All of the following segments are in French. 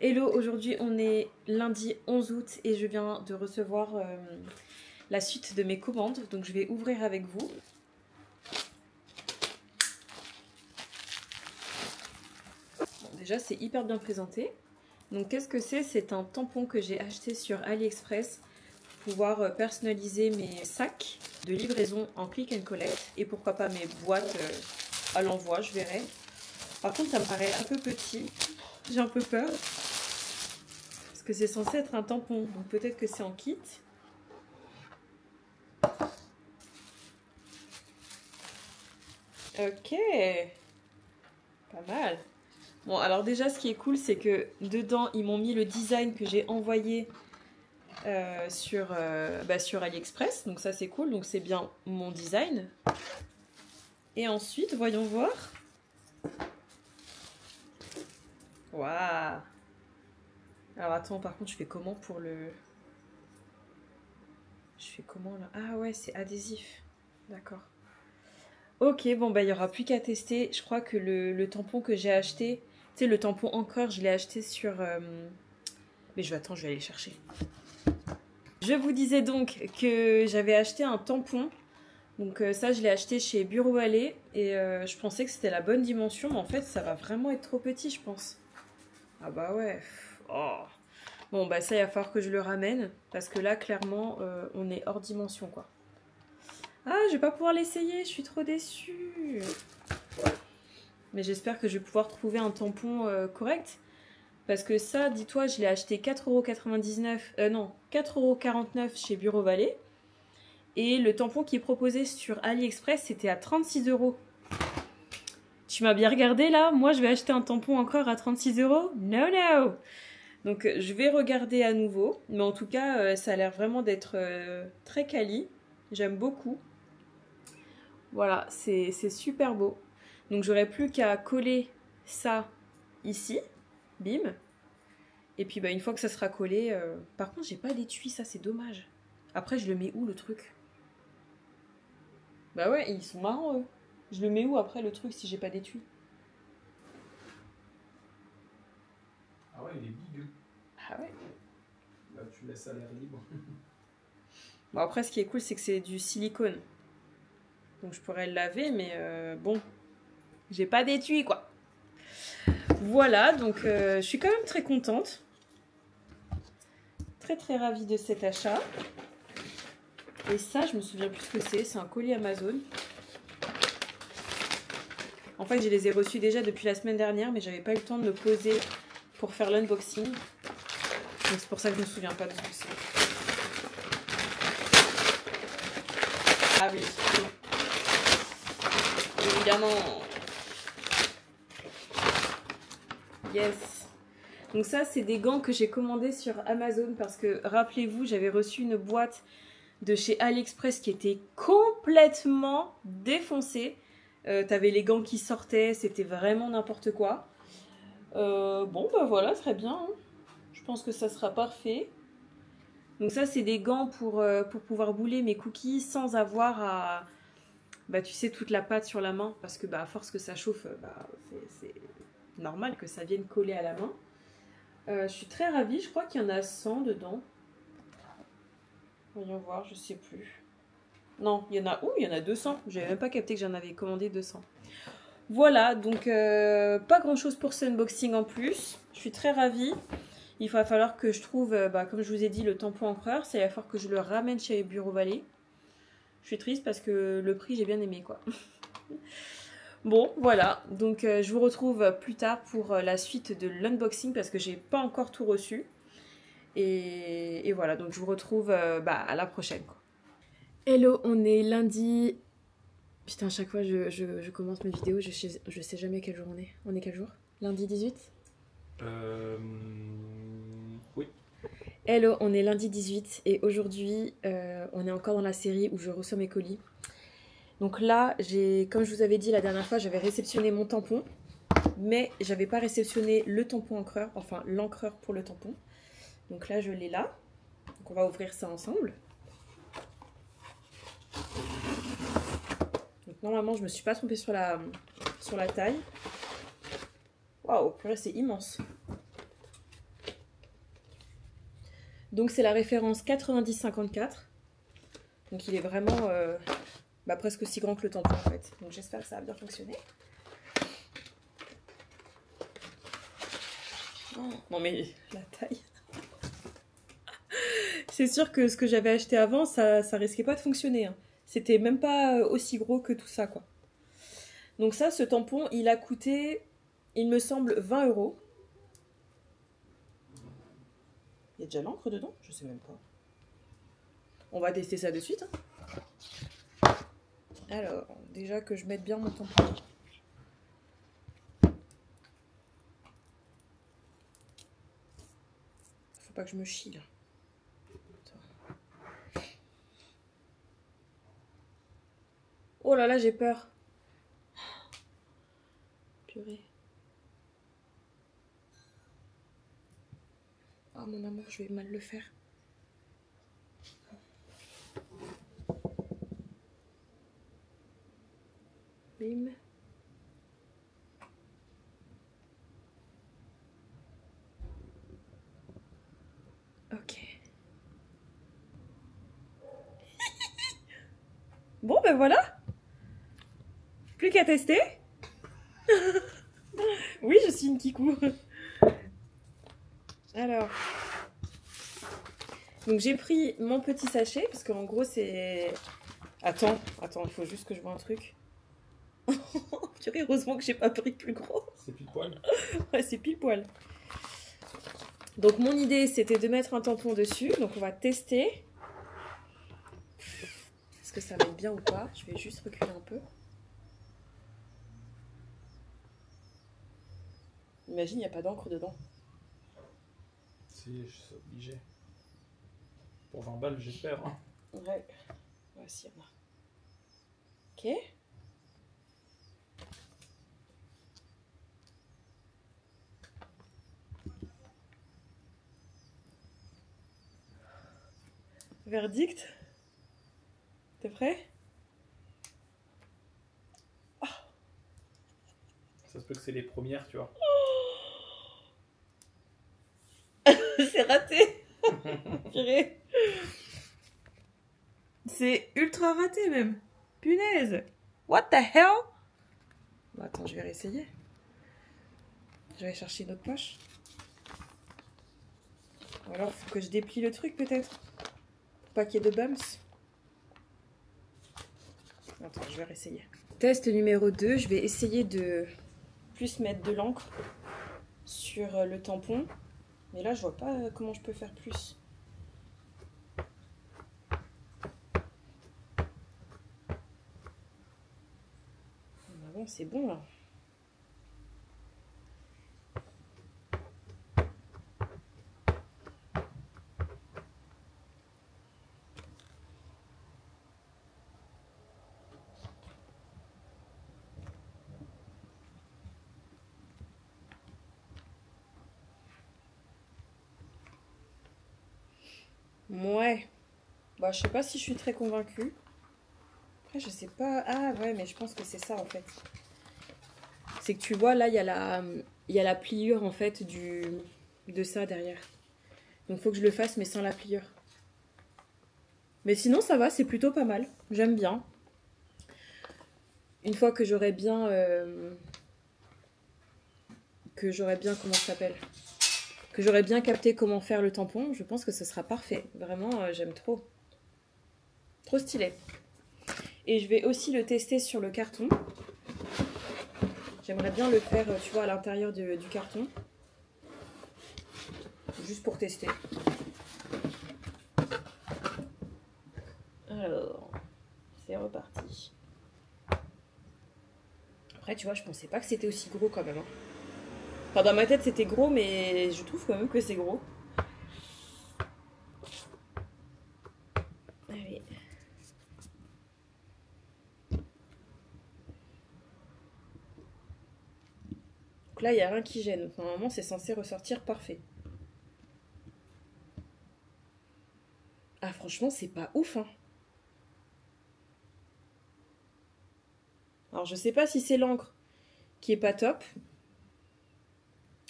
Hello, aujourd'hui on est lundi 11 août et je viens de recevoir la suite de mes commandes. Donc je vais ouvrir avec vous. Bon, déjà c'est hyper bien présenté. Donc qu'est-ce que c'est? C'est un tampon que j'ai acheté sur AliExpress pour pouvoir personnaliser mes sacs de livraison en click and collect. Et pourquoi pas mes boîtes à l'envoi, je verrai. Par contre ça me paraît un peu petit, j'ai un peu peur. Parce que c'est censé être un tampon, donc peut-être que c'est en kit. Ok, pas mal. Bon, alors déjà, ce qui est cool, c'est que dedans, ils m'ont mis le design que j'ai envoyé sur AliExpress. Donc ça, c'est cool. Donc c'est bien mon design. Et ensuite, voyons voir. Waouh! Alors attends, par contre, je fais comment pour le... Je fais comment là? Ah ouais, c'est adhésif. D'accord. Ok, bon bah il n'y aura plus qu'à tester. Je crois que le tampon que j'ai acheté, tu sais, le tampon encreur, je l'ai acheté sur... Mais je vais aller le chercher. Je vous disais donc que j'avais acheté un tampon. Donc ça, je l'ai acheté chez Bureau Vallée. Et je pensais que c'était la bonne dimension. Mais en fait, ça va vraiment être trop petit, je pense. Ah bah ouais. Oh. Bon bah ça, il va falloir que je le ramène. Parce que là, clairement, on est hors dimension, quoi. Ah, je vais pas pouvoir l'essayer, je suis trop déçue. Mais j'espère que je vais pouvoir trouver un tampon correct. Parce que ça, dis-toi, je l'ai acheté 4,99€. Non, 4,49€ chez Bureau Vallée. Et le tampon qui est proposé sur AliExpress, c'était à 36€. Tu m'as bien regardé là? Moi, je vais acheter un tampon encore à 36€? No, no! Donc, je vais regarder à nouveau. Mais en tout cas, ça a l'air vraiment d'être très quali. J'aime beaucoup. Voilà, c'est super beau. Donc j'aurais plus qu'à coller ça ici, bim. Et puis bah, une fois que ça sera collé, par contre j'ai pas d'étui, ça c'est dommage. Après je le mets où le truc? Bah ouais, ils sont marrants eux. Je le mets où après le truc si j'ai pas d'étui? Ah ouais, il est big. Ah ouais. Là tu laisses à l'air libre. Bon après ce qui est cool c'est que c'est du silicone. Donc je pourrais le laver mais bon, j'ai pas d'étui quoi. Voilà, donc je suis quand même très contente. Très ravie de cet achat. Et ça, je me souviens plus ce que c'est un colis Amazon. En fait, je les ai reçus déjà depuis la semaine dernière, mais j'avais pas eu le temps de me poser pour faire l'unboxing. Donc c'est pour ça que je me souviens pas de ce que c'est. Ah oui. Évidemment. Yes. Donc ça, c'est des gants que j'ai commandés sur Amazon parce que, rappelez-vous, j'avais reçu une boîte de chez AliExpress qui était complètement défoncée. T'avais les gants qui sortaient, c'était vraiment n'importe quoi. Bon, bah voilà, très bien. Hein. Je pense que ça sera parfait. Donc ça, c'est des gants pour pouvoir bouler mes cookies sans avoir à... Bah, tu sais, toute la pâte sur la main. Parce que, bah, à force que ça chauffe, bah, c'est normal que ça vienne coller à la main. Je suis très ravie. Je crois qu'il y en a 100 dedans. Voyons voir, je sais plus. Non, il y en a... Ouh, il y en a 200. J'avais même pas capté que j'en avais commandé 200. Voilà, donc pas grand chose pour ce unboxing en plus. Je suis très ravie. Il va falloir que je trouve, comme je vous ai dit, le tampon encreur. Ça va falloir que je le ramène chez Bureau Vallée. Je suis triste parce que le prix, j'ai bien aimé, quoi. Bon, voilà. Donc, je vous retrouve plus tard pour la suite de l'unboxing parce que j'ai pas encore tout reçu. Et voilà, donc je vous retrouve à la prochaine, quoi. Hello, on est lundi... Putain, à chaque fois, je commence mes vidéos, je sais jamais quel jour on est. On est quel jour? Lundi 18? Oui. Hello, on est lundi 18 et aujourd'hui, on est encore dans la série où je reçois mes colis. Donc là, comme je vous avais dit la dernière fois, j'avais réceptionné mon tampon, mais j'avais pas réceptionné le tampon encreur, enfin l'encreur pour le tampon. Donc là, je l'ai là. Donc on va ouvrir ça ensemble. Donc normalement, je me suis pas trompée sur la taille. Waouh, purée, c'est immense. Donc c'est la référence 9054. Donc il est vraiment presque aussi grand que le tampon en fait. Donc j'espère que ça va bien fonctionner. Oh, non mais la taille. C'est sûr que ce que j'avais acheté avant, ça risquait pas de fonctionner. Hein. C'était même pas aussi gros que tout ça quoi. Donc ça, ce tampon, il a coûté, il me semble, 20 €. Il y a déjà l'encre dedans? Je sais même pas. On va tester ça de suite. Hein. Alors, déjà que je mette bien mon tampon. Faut pas que je me chie là. Oh là là, j'ai peur. Purée. Oh mon amour, je vais mal le faire. Bim. Ok. Bon ben voilà. Plus qu'à tester. Oui, je suis une kikou. Alors. Donc j'ai pris mon petit sachet, parce qu'en gros c'est... Attends, il faut juste que je vois un truc. Purée, heureusement que j'ai pas pris plus gros. C'est pile poil. Ouais, c'est pile poil. Donc mon idée c'était de mettre un tampon dessus, donc on va tester. Est-ce que ça va être bien ou pas? Je vais juste reculer un peu. Imagine, il n'y a pas d'encre dedans. Si, je suis obligé. Pour 20 balles, j'espère. Hein. Ouais. Voici, on a. Ok. Verdict. T'es prêt? Oh. Ça se peut que c'est les premières, tu vois. C'est raté. Purée. C'est ultra raté même. Punaise. What the hell? Bon, attends, je vais réessayer. Je vais chercher une autre poche. Ou alors, faut que je déplie le truc peut-être. Pour pas qu'il y ait de bumps. Attends, je vais réessayer. Test numéro 2. Je vais essayer de plus mettre de l'encre sur le tampon. Mais là, je vois pas comment je peux faire plus. Ah bon, c'est bon là. Ouais. Bah, je sais pas si je suis très convaincue. Après, je sais pas. Ah ouais, mais je pense que c'est ça en fait. C'est que tu vois, là, il y a la pliure en fait de ça derrière. Donc, faut que je le fasse, mais sans la pliure. Mais sinon, ça va, c'est plutôt pas mal. J'aime bien. Une fois que j'aurai bien... comment ça s'appelle? Que j'aurai bien capté comment faire le tampon, je pense que ce sera parfait. Vraiment, j'aime trop. Trop stylé. Et je vais aussi le tester sur le carton. J'aimerais bien le faire, tu vois, à l'intérieur du carton. Juste pour tester. Alors, c'est reparti. Après, tu vois, je pensais pas que c'était aussi gros quand même. Hein. Enfin, dans ma tête, c'était gros, mais je trouve quand même que c'est gros. Allez. Donc là, il n'y a rien qui gêne. Donc, normalement, c'est censé ressortir parfait. Ah, franchement, c'est pas ouf, hein. Alors, je sais pas si c'est l'encre qui est pas top.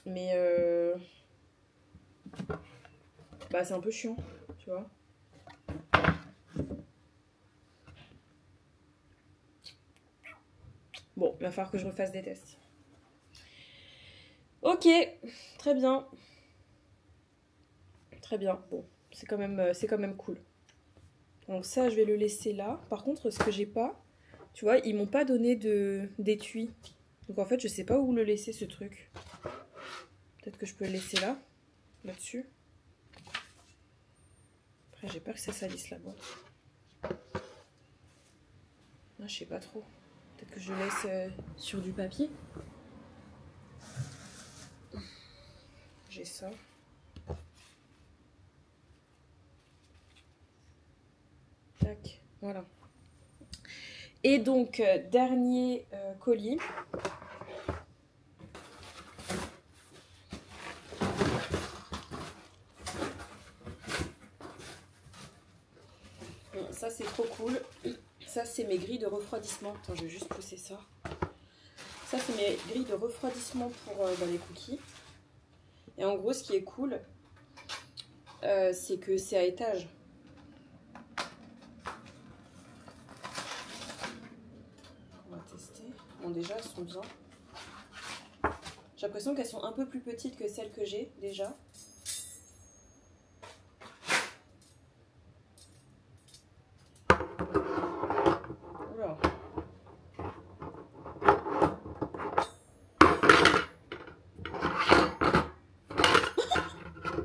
Mais Bah c'est un peu chiant, tu vois. Bon, il va falloir que je refasse des tests. Ok, très bien. Très bien, bon, c'est quand même cool. Donc ça, je vais le laisser là. Par contre, ce que j'ai pas, tu vois, ils m'ont pas donné d'étui. Donc en fait, je sais pas où le laisser, ce truc. Peut-être que je peux le laisser là, là-dessus. Après, j'ai peur que ça salisse la boîte. Ah, je sais pas trop. Peut-être que je laisse sur du papier. J'ai ça. Tac, voilà. Et donc, dernier colis. Bon, ça, c'est trop cool. Ça, c'est mes grilles de refroidissement. Attends, je vais juste pousser ça. Ça, c'est mes grilles de refroidissement pour les cookies. Et en gros, ce qui est cool, c'est que c'est à étage. On va tester. Bon, déjà, elles sont bien. J'ai l'impression qu'elles sont un peu plus petites que celles que j'ai déjà. Oula.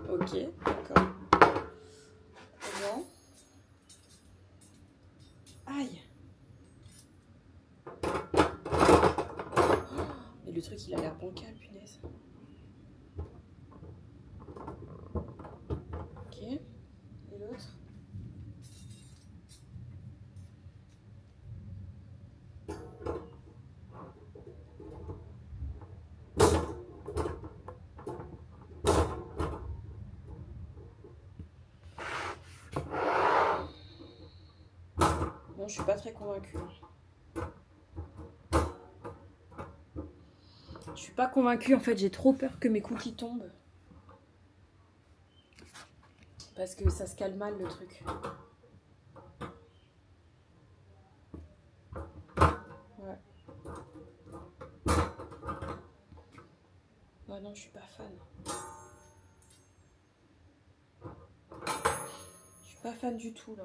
Ok, d'accord. Bien. Aïe. Mais le truc, il a l'air bancal, punaise. Ok. Et l'autre? Bon, je suis pas très convaincue. Je suis pas convaincue, en fait, j'ai trop peur que mes cookies tombent. Parce que ça se cale mal, le truc. Ouais. Ouais, non, je suis pas fan. Je suis pas fan du tout, là.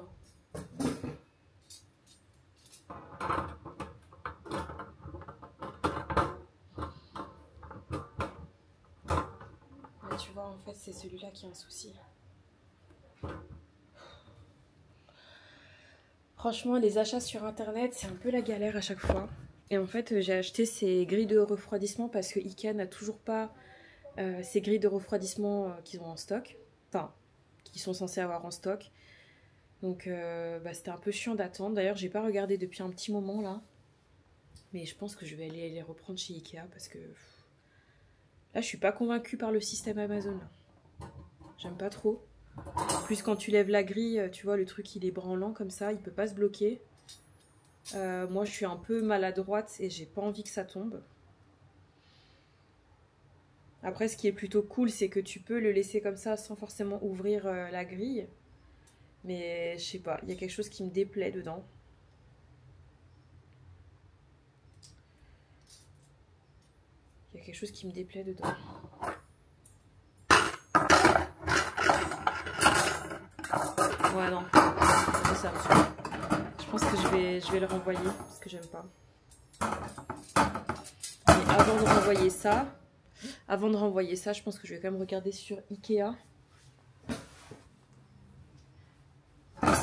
Mais tu vois, en fait, c'est celui-là qui a un souci. Franchement, les achats sur internet, c'est un peu la galère à chaque fois. Et en fait, j'ai acheté ces grilles de refroidissement parce que Ikea n'a toujours pas ces grilles de refroidissement qu'ils ont en stock. Enfin, qui sont censés avoir en stock. Donc, c'était un peu chiant d'attendre. D'ailleurs, j'ai pas regardé depuis un petit moment là. Mais je pense que je vais aller les reprendre chez Ikea parce que là, je suis pas convaincue par le système Amazon. J'aime pas trop. En plus, quand tu lèves la grille, tu vois, le truc il est branlant comme ça, il peut pas se bloquer. Moi, je suis un peu maladroite et j'ai pas envie que ça tombe. Après, ce qui est plutôt cool, c'est que tu peux le laisser comme ça sans forcément ouvrir la grille. Mais je sais pas, il y a quelque chose qui me déplaît dedans. Il y a quelque chose qui me déplaît dedans. Ouais, non. Ça me saoule. Je pense que je vais le renvoyer parce que j'aime pas. Mais avant de renvoyer ça, je pense que je vais quand même regarder sur Ikea.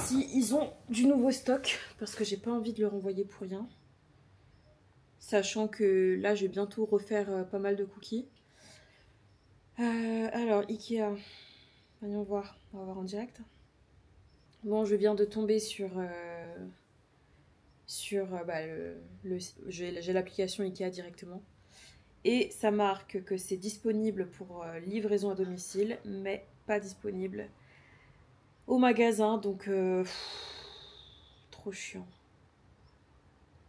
Si ils ont du nouveau stock, parce que j'ai pas envie de le renvoyer pour rien. Sachant que là, je vais bientôt refaire pas mal de cookies. Alors, Ikea. Voyons voir. On va voir en direct. Bon, je viens de tomber sur j'ai l'application Ikea directement. Et ça marque que c'est disponible pour livraison à domicile, mais pas disponible au magasin. Donc, trop chiant.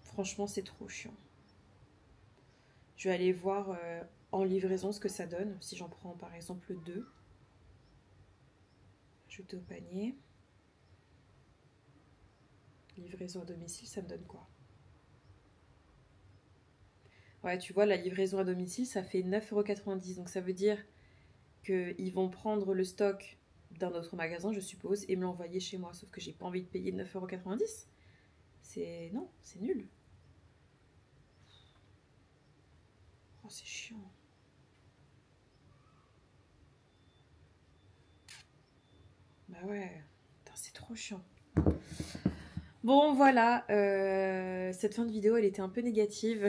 Franchement, c'est trop chiant. Je vais aller voir en livraison ce que ça donne, si j'en prends par exemple 2. Ajouter au panier. Livraison à domicile, ça me donne quoi? Ouais, tu vois, la livraison à domicile, ça fait 9,90 €. Donc ça veut dire qu'ils vont prendre le stock d'un autre magasin, je suppose, et me l'envoyer chez moi. Sauf que j'ai pas envie de payer 9,90 €. C'est... Non, c'est nul. Oh, c'est chiant. Bah ouais, putain, c'est trop chiant. Bon, voilà, cette fin de vidéo, elle était un peu négative.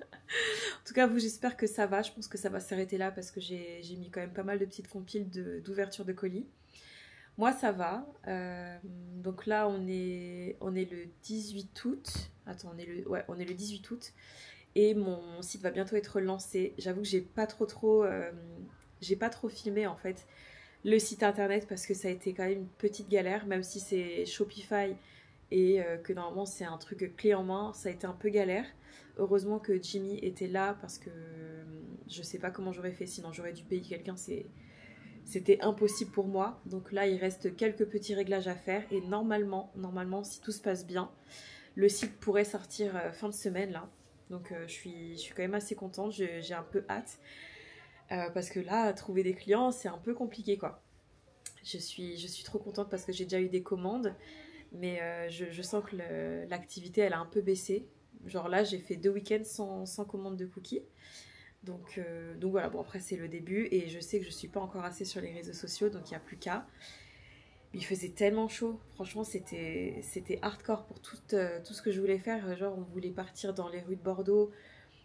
En tout cas, vous, j'espère que ça va. Je pense que ça va s'arrêter là parce que j'ai mis quand même pas mal de petites compiles d'ouverture de colis. Moi, ça va. Donc là, on est le 18 août. Attends, on est le 18 août. Et mon site va bientôt être lancé. J'avoue que j'ai pas trop filmé en fait le site internet parce que ça a été quand même une petite galère, même si c'est Shopify et que normalement c'est un truc clé en main, ça a été un peu galère. Heureusement que Jimmy était là parce que je sais pas comment j'aurais fait, sinon j'aurais dû payer quelqu'un, c'était impossible pour moi. Donc là il reste quelques petits réglages à faire et normalement si tout se passe bien, le site pourrait sortir fin de semaine là. Donc je suis quand même assez contente, j'ai un peu hâte. Parce que là, trouver des clients, c'est un peu compliqué quoi. Je suis trop contente parce que j'ai déjà eu des commandes, mais je sens que l'activité, elle a un peu baissé. Genre là, j'ai fait 2 week-ends sans commande de cookies. Donc voilà, bon après c'est le début et je sais que je suis pas encore assez sur les réseaux sociaux, donc il n'y a plus qu'à. Il faisait tellement chaud, franchement c'était hardcore pour tout ce que je voulais faire. Genre on voulait partir dans les rues de Bordeaux,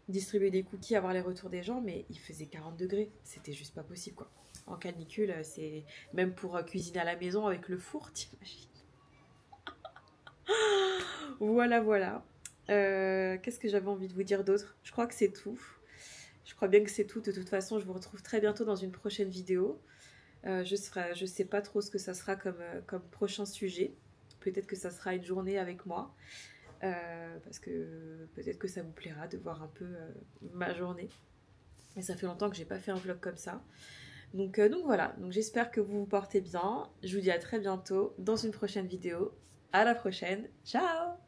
distribuer des cookies, avoir les retours des gens, mais il faisait 40 degrés, c'était juste pas possible quoi. En canicule, c'est même pour cuisiner à la maison avec le four, t'imagines. Voilà. Qu'est-ce que j'avais envie de vous dire d'autre? Je crois que c'est tout. Je crois bien que c'est tout. De toute façon, je vous retrouve très bientôt dans une prochaine vidéo. Je sais pas trop ce que ça sera comme prochain sujet. Peut-être que ça sera une journée avec moi. Parce que peut-être que ça vous plaira de voir un peu ma journée. Et ça fait longtemps que j'ai pas fait un vlog comme ça. Donc voilà, donc j'espère que vous vous portez bien. Je vous dis à très bientôt dans une prochaine vidéo. À la prochaine, ciao!